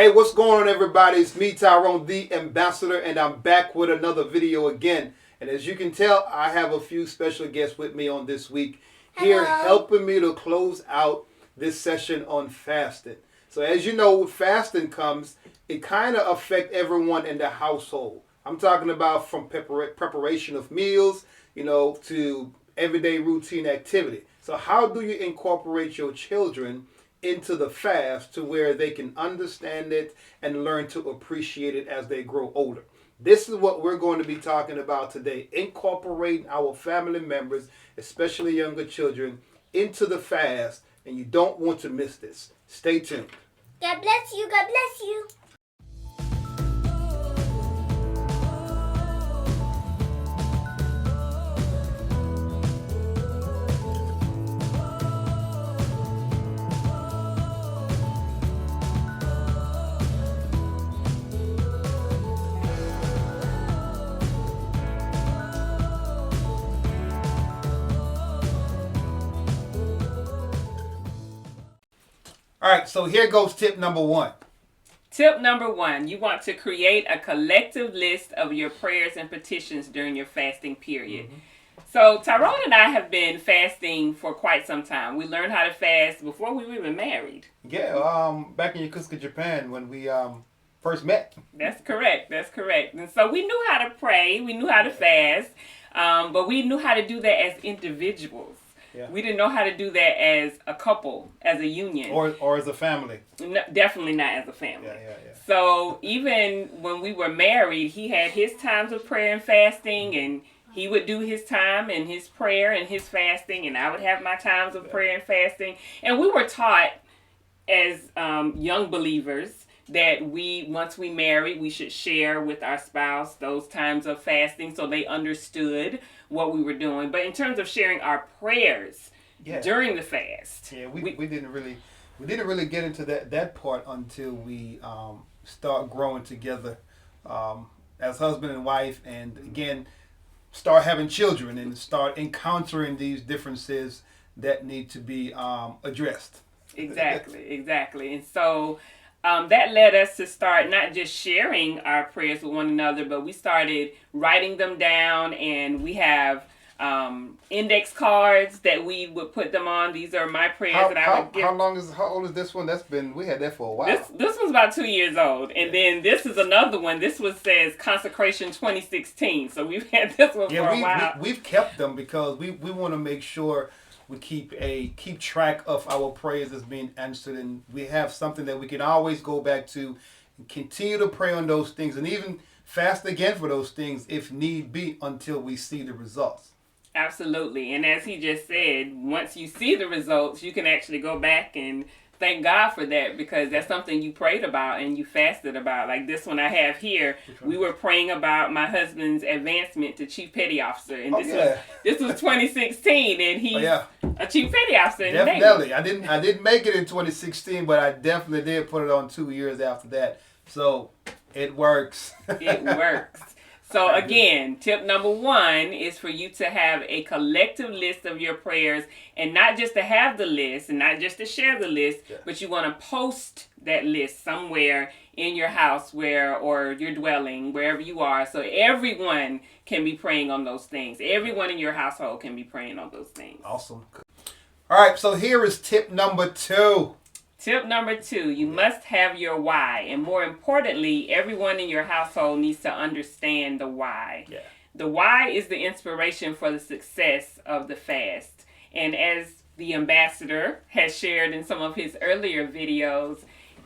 Hey, what's going on, everybody? It's me, Tyrone, the ambassador, and I'm back with another video again. And as you can tell, I have a few special guests with me on this week here helping me to close out this session on fasting. So as you know, when fasting comes, it kind of affects everyone in the household. I'm talking about from preparation of meals, to everyday routine activity. So how do you incorporate your children into the fast to where they can understand it and learn to appreciate it as they grow older? This is what we're going to be talking about today, incorporating our family members, especially younger children, into the fast, and you don't want to miss this. Stay tuned. God bless you. God bless you. All right, so here goes tip number one. Tip number one, you want to create a collective list of your prayers and petitions during your fasting period. Mm-hmm. So Tyrone and I have been fasting for quite some time. We learned how to fast before we were even married. Yeah, back in Yokosuka, Japan, when we first met. That's correct. And so we knew how to pray, we knew how to fast, but we knew how to do that as individuals. Yeah. We didn't know how to do that as a couple, as a union. Or as a family. No, definitely not as a family. Yeah. So even when we were married, he had his times of prayer and fasting, and he would do his time and his prayer and his fasting, and I would have my times of prayer and fasting. And we were taught as young believers that once we married, we should share with our spouse those times of fasting so they understood what we were doing. But in terms of sharing our prayers during the fast, we didn't really get into that part until we start growing together as husband and wife, and again start having children and start encountering these differences that need to be addressed. Exactly. And so that led us to start not just sharing our prayers with one another, but we started writing them down, and we have index cards that we would put them on. These are my prayers that I would give. How old is this one? We had that for a while. This one's about 2 years old. And then this is another one. This one says Consecration 2016. So we've had this one for a while. We've kept them because we want to make sure we keep track of our prayers as being answered, and we have something that we can always go back to and continue to pray on those things, and even fast again for those things if need be until we see the results. Absolutely. And as he just said, once you see the results, you can actually go back and thank God for that, because that's something you prayed about and you fasted about. Like this one I have here, we were praying about my husband's advancement to Chief Petty Officer, and this was 2016, and he's a Chief Petty Officer in Definitely. the Navy. I didn't make it in 2016, but I definitely did put it on 2 years after that. So it works. It works. So again, tip number one is for you to have a collective list of your prayers, and not just to have the list and not just to share the list, but you want to post that list somewhere in your house or your dwelling, wherever you are, so everyone can be praying on those things. Everyone in your household can be praying on those things. Awesome. All right, so here is tip number two. Tip number two, you must have your why. And more importantly, everyone in your household needs to understand the why. Yeah. The why is the inspiration for the success of the fast. And as the ambassador has shared in some of his earlier videos,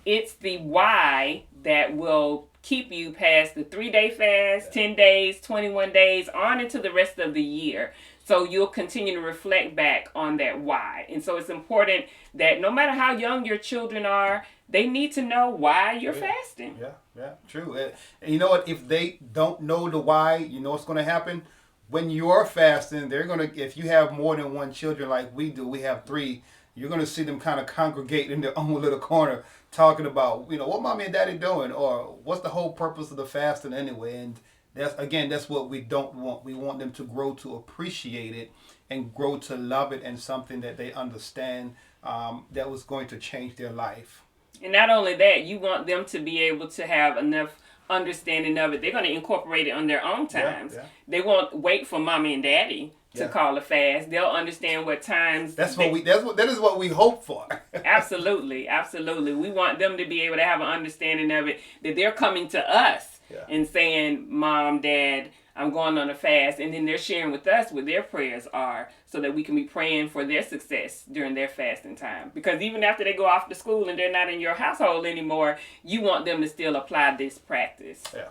it's the why that will keep you past the 3-day fast, 10 days, 21 days, on into the rest of the year. So you'll continue to reflect back on that why. And so it's important that no matter how young your children are, they need to know why you're fasting. Yeah, true. And you know what? If they don't know the why, you know what's going to happen? When you're fasting, if you have more than one children like we do, we have 3, you're going to see them kind of congregate in their own little corner talking about, what mommy and daddy doing, or what's the whole purpose of the fasting anyway. And that's what we don't want. We want them to grow to appreciate it and grow to love it, and something that they understand that was going to change their life. And not only that, you want them to be able to have enough understanding of it. They're going to incorporate it on their own times. Yeah. They won't wait for mommy and daddy to call a fast. They'll understand what times. That is what we hope for. Absolutely. We want them to be able to have an understanding of it, that they're coming to us and saying, Mom, Dad, I'm going on a fast, and then they're sharing with us what their prayers are so that we can be praying for their success during their fasting time. Because even after they go off to school and they're not in your household anymore, you want them to still apply this practice. Yeah.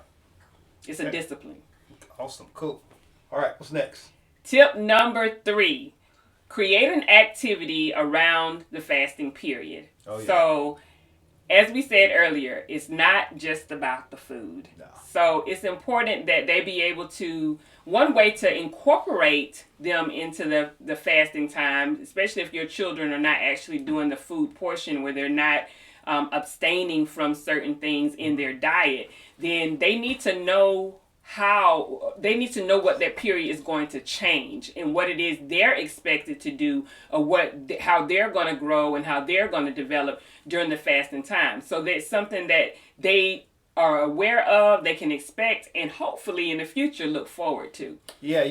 It's a discipline. Awesome. Cool. All right. What's next? Tip number 3, create an activity around the fasting period. Oh, yeah. So, as we said earlier, it's not just about the food. No. So it's important that they be able to, one way to incorporate them into the fasting time, especially if your children are not actually doing the food portion where they're not abstaining from certain things in their diet, then they need to know what that period is going to change and what it is they're expected to do, or how they're going to grow and how they're going to develop during the fasting time. So that's something that they are aware of, they can expect, and hopefully in the future look forward to. Yeah,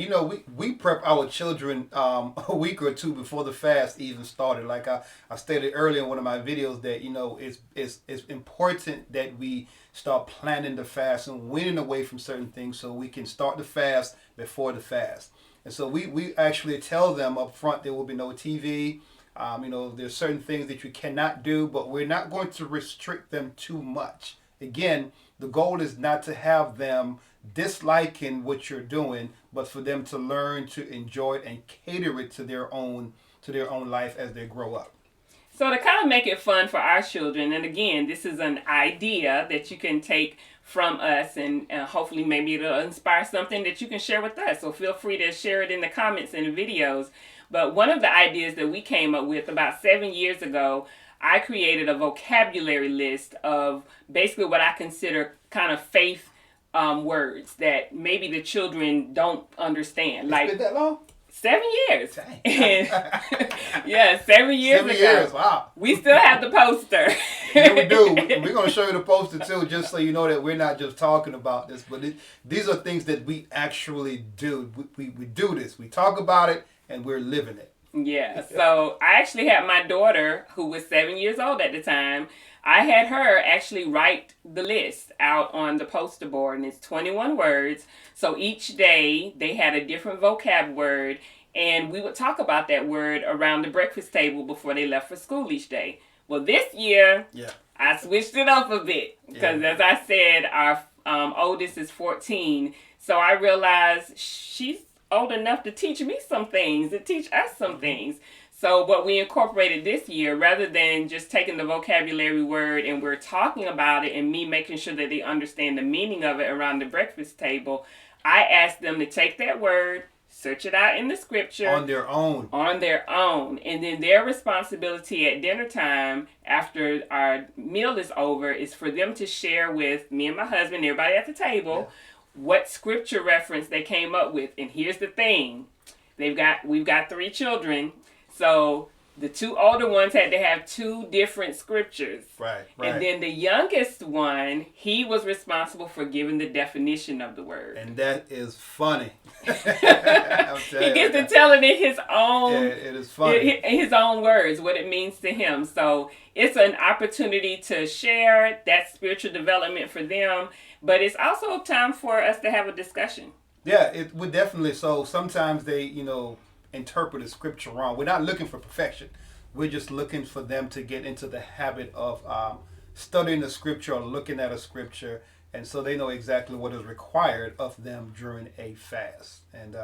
we prep our children a week or two before the fast even started. Like I stated earlier in one of my videos that it's important that we start planning the fast and weaning away from certain things so we can start the fast before the fast. And so we actually tell them up front there will be no TV. There's certain things that you cannot do, but we're not going to restrict them too much. Again, the goal is not to have them disliking what you're doing, but for them to learn to enjoy it and cater it to their own life as they grow up. So to kind of make it fun for our children, and again, this is an idea that you can take from us, and hopefully maybe it'll inspire something that you can share with us. So feel free to share it in the comments and the videos. But one of the ideas that we came up with about 7 years ago, I created a vocabulary list of basically what I consider kind of faith words that maybe the children don't understand. It's been that long? 7 years. Dang. Yeah, 7 years ago. 7 years, wow. We still have the poster. Yeah, we do. We're going to show you the poster too, just so you know that we're not just talking about this, but these are things that we actually do. We do this. We talk about it, and we're living it. Yeah, so I actually had my daughter, who was 7 years old at the time, I had her actually write the list out on the poster board, and it's 21 words. So each day they had a different vocab word, and we would talk about that word around the breakfast table before they left for school each day. Well, this year, I switched it up a bit because, as I said, our oldest is 14, so I realized she's old enough to teach me some things, to teach us some things. So what we incorporated this year, rather than just taking the vocabulary word and we're talking about it and me making sure that they understand the meaning of it around the breakfast table, I asked them to take that word, search it out in the scripture. On their own. And then their responsibility at dinner time, after our meal is over, is for them to share with me and my husband, everybody at the table, what scripture reference they came up with. And here's the thing. We've got 3 children. So the 2 older ones had to have 2 different scriptures. Right. And then the youngest one, he was responsible for giving the definition of the word. And that is funny. He gets to tell it in his own. Yeah, it is funny. In his own words, what it means to him. So it's an opportunity to share that spiritual development for them. But it's also a time for us to have a discussion. Yeah, it would definitely. So sometimes they, interpret the scripture wrong. We're not looking for perfection. We're just looking for them to get into the habit of studying the scripture or looking at a scripture, and so they know exactly what is required of them during a fast. And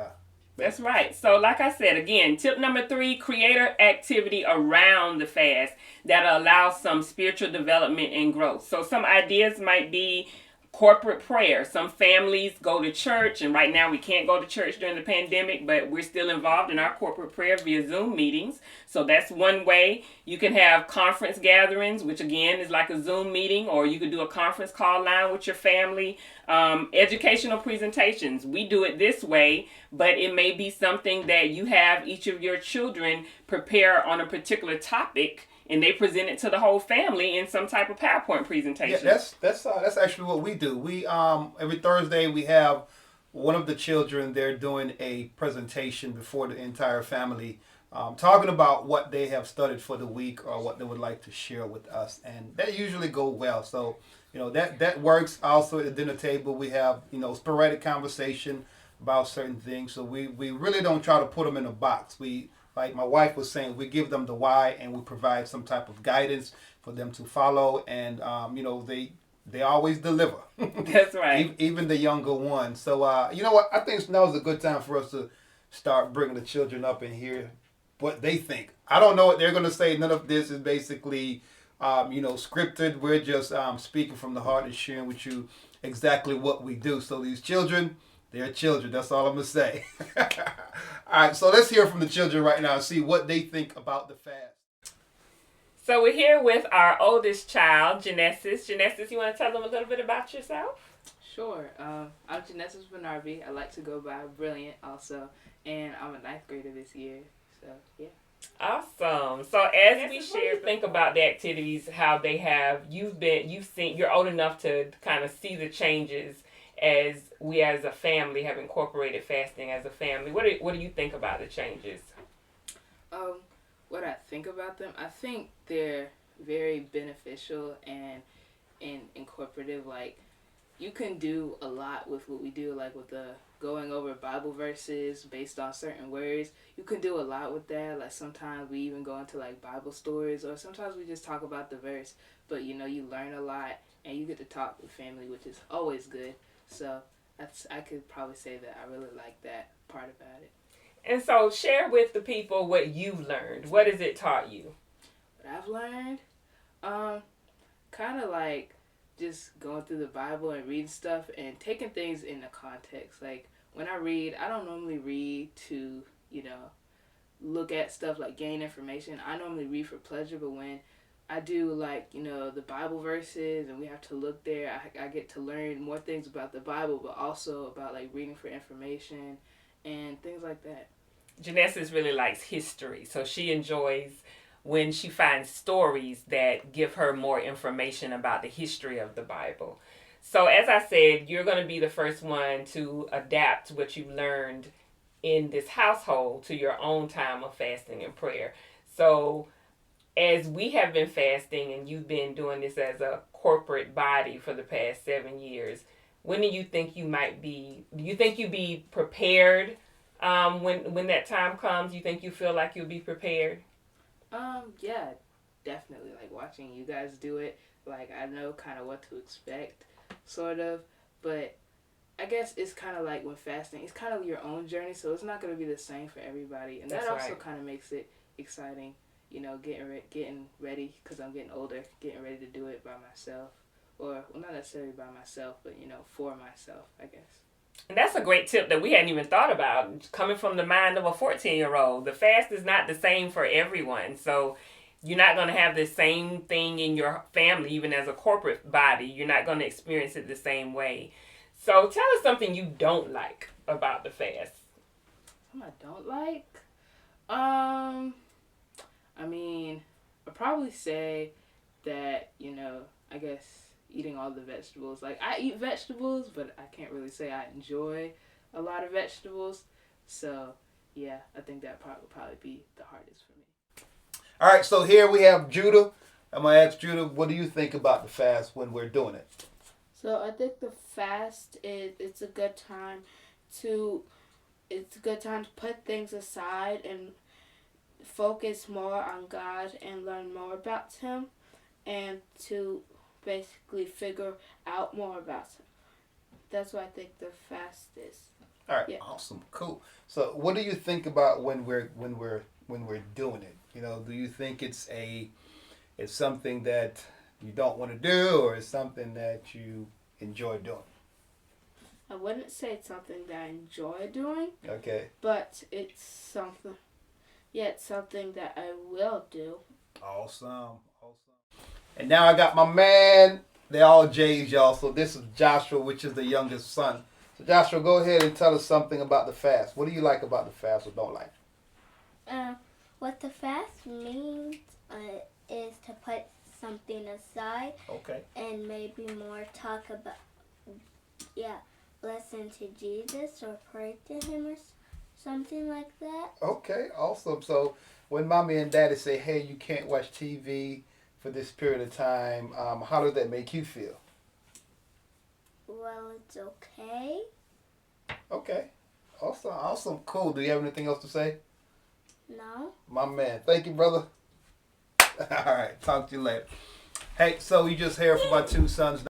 that's right. So like I said, again, tip number 3, create an activity around the fast that allows some spiritual development and growth. So some ideas might be corporate prayer. Some families go to church, and right now we can't go to church during the pandemic, but we're still involved in our corporate prayer via Zoom meetings. So that's one way. You can have conference gatherings, which again is like a Zoom meeting, or you could do a conference call line with your family. Educational presentations. We do it this way, but it may be something that you have each of your children prepare on a particular topic and they present it to the whole family in some type of PowerPoint presentation. Yeah, that's actually what we do. We every Thursday we have one of the children. They're doing a presentation before the entire family, talking about what they have studied for the week or what they would like to share with us, and that usually go well. So that works. Also at the dinner table we have sporadic conversation about certain things. So we really don't try to put them in a box. We, like my wife was saying, we give them the why and we provide some type of guidance for them to follow, and they always deliver. That's right. Even the younger ones. So you know what? I think now is a good time for us to start bringing the children up and hear what they think. I don't know what they're going to say. None of this is basically scripted. We're just speaking from the heart and sharing with you exactly what we do. So these children, they're children. That's all I'm going to say. All right, so let's hear from the children right now and see what they think about the fast. So we're here with our oldest child, Genesis. Genesis, you want to tell them a little bit about yourself? Sure. I'm Genesis Bannarbie. I like to go by Brilliant also, and I'm a 9th grader this year. So, yeah. Awesome. So as we share, think about the activities, how they have, you've seen, you're old enough to kind of see the changes as we as a family have incorporated fasting as a family. What do you think about the changes? What I think about them, I think they're very beneficial and incorporative. Like, you can do a lot with what we do, like with the going over Bible verses based on certain words. You can do a lot with that. Like, sometimes we even go into like Bible stories, or sometimes we just talk about the verse. But you learn a lot and you get to talk with family, which is always good. So I could probably say that I really like that part about it. And so share with the people what you've learned. What has it taught you? What I've learned? Kind of like just going through the Bible and reading stuff and taking things into context. Like, when I read, I don't normally read to, look at stuff, like gain information. I normally read for pleasure, but when I do, like, the Bible verses and we have to look there, I get to learn more things about the Bible, but also about, like, reading for information and things like that. Genesis really likes history, so she enjoys when she finds stories that give her more information about the history of the Bible. So as I said, you're going to be the first one to adapt what you've learned in this household to your own time of fasting and prayer. So as we have been fasting and you've been doing this as a corporate body for the past 7 years, when do you think you'd be prepared when that time comes? You think you feel like you'll be prepared? Yeah, definitely. Like, watching you guys do it, like, I know kind of what to expect, sort of, but I guess it's kind of like when fasting, it's kind of your own journey, so it's not going to be the same for everybody, and That's that also right. kind of makes it exciting, getting ready, because I'm getting older, getting ready to do it by myself, or, well, not necessarily by myself, but, for myself, I guess. And that's a great tip that we hadn't even thought about, coming from the mind of a 14-year-old. The fast is not the same for everyone. So you're not going to have the same thing in your family, even as a corporate body. You're not going to experience it the same way. So tell us something you don't like about the fast. Something I don't like? I mean, I'd probably say that, I guess eating all the vegetables. Like, I eat vegetables, but I can't really say I enjoy a lot of vegetables. So, yeah, I think that part would probably be the hardest for me. All right, so here we have Judah. I'm going to ask Judah, what do you think about the fast when we're doing it? So I think the fast it's a good time to put things aside and focus more on God and learn more about Him, and to basically figure out more about Him. That's what I think the fast is. All right, Yeah. Awesome, cool. So, what do you think about when we're doing it? Do you think it's something that you don't want to do, or it's something that you enjoy doing? I wouldn't say it's something that I enjoy doing, Okay. but it's something that I will do. Awesome. And now I got my man. They're all J's, y'all. So this is Joshua, which is the youngest son. So Joshua, go ahead and tell us something about the fast. What do you like about the fast or don't like? What the fast means, is to put something aside. Okay. And maybe more talk about, listen to Jesus or pray to him or something like that. Okay, awesome. So when mommy and daddy say, hey, you can't watch TV for this period of time, how does that make you feel? Well, it's okay. Okay. Awesome. Cool. Do you have anything else to say? No. My man. Thank you, brother. All right. Talk to you later. Hey, so you just heard from my two sons.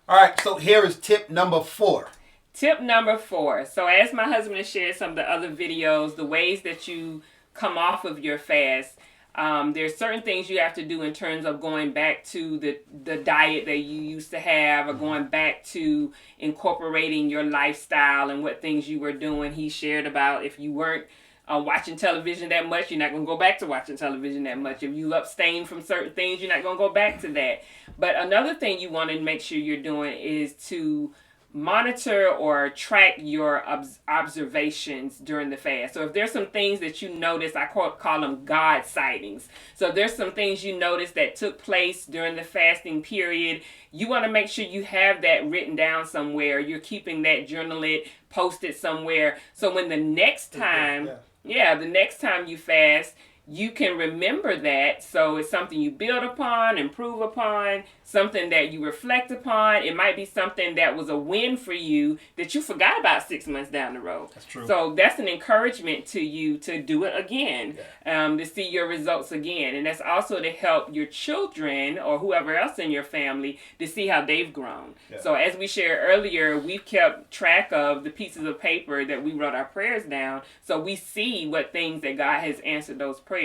All right. So here is tip number 4. Tip number 4. So as my husband has shared some of the other videos, the ways that you come off of your fast, there's certain things you have to do in terms of going back to the diet that you used to have, or going back to incorporating your lifestyle and what things you were doing. He shared about if you weren't watching television that much, you're not going to go back to watching television that much. If you abstain from certain things, you're not going to go back to that. But another thing you want to make sure you're doing is to monitor or track your observations during the fast. So if there's some things that you notice, I call them God sightings. So if there's some things you notice that took place during the fasting period, you want to make sure you have that written down somewhere. You're keeping that journaled, posted somewhere. So when the next time, the next time you fast, you can remember that. So it's something you build upon, improve upon, something that you reflect upon. It might be something that was a win for you that you forgot about 6 months down the road. That's true. So that's an encouragement to you to do it again, to see your results again. And that's also to help your children or whoever else in your family to see how they've grown. Yeah. So as we shared earlier, we've kept track of the pieces of paper that we wrote our prayers down. So we see what things that God has answered those prayers.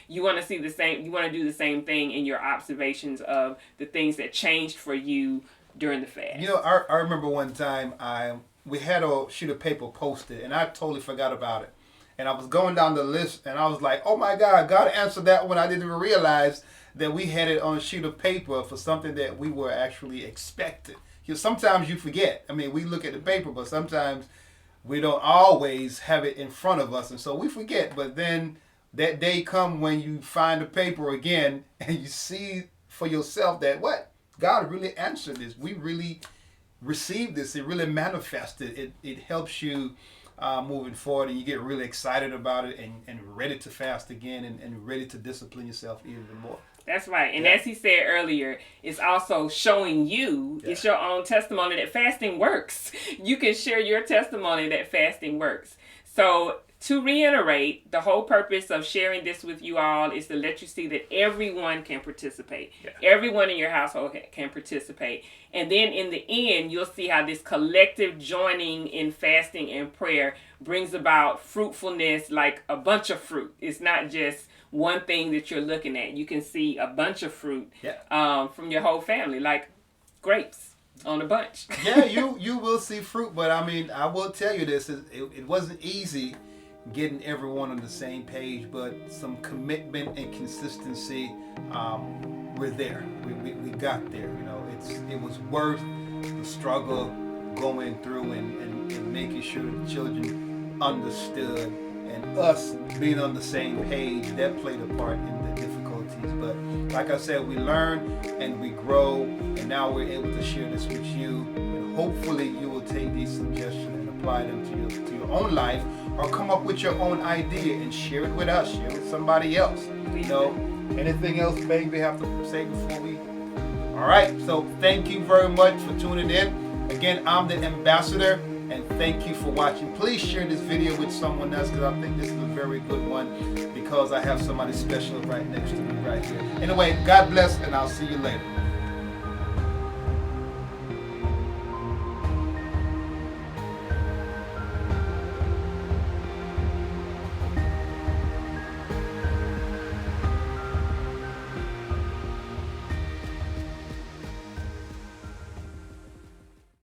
You want to see the same. You want to do the same thing in your observations of the things that changed for you during the fast. You know, I remember one time we had a sheet of paper posted, and I totally forgot about it. And I was going down the list, and I was like, "Oh my God, God answered that one." I didn't even realize that we had it on a sheet of paper for something that we were actually expecting. You know, sometimes you forget. I mean, we look at the paper, but sometimes we don't always have it in front of us, and so we forget. But then that day come when you find the paper again and you see for yourself that God really answered this. We really received this. It really manifested. It helps you moving forward, and you get really excited about it and ready to fast again and ready to discipline yourself even more. That's right. And as he said earlier, it's also showing you, it's your own testimony that fasting works. You can share your testimony that fasting works. So to reiterate, the whole purpose of sharing this with you all is to let you see that everyone can participate. Yeah. Everyone in your household can participate. And then in the end, you'll see how this collective joining in fasting and prayer brings about fruitfulness, like a bunch of fruit. It's not just one thing that you're looking at. You can see a bunch of fruit from your whole family, like grapes on a bunch. Yeah, you will see fruit, but I mean, I will tell you this, it wasn't easy getting everyone on the same page, but some commitment and consistency, we're there. We got there. You know, it was worth the struggle going through and making sure the children understood, and us being on the same page, that played a part in the difficulties. But like I said, we learn and we grow, and now we're able to share this with you, and hopefully you will take these suggestions and apply them to your own life, or come up with your own idea and share it with us, share it with somebody else. You know, anything else, babe, we have to say before we... All right, so thank you very much for tuning in. Again, I'm the ambassador, and thank you for watching. Please share this video with someone else, because I think this is a very good one, because I have somebody special right next to me right here. Anyway, God bless, and I'll see you later.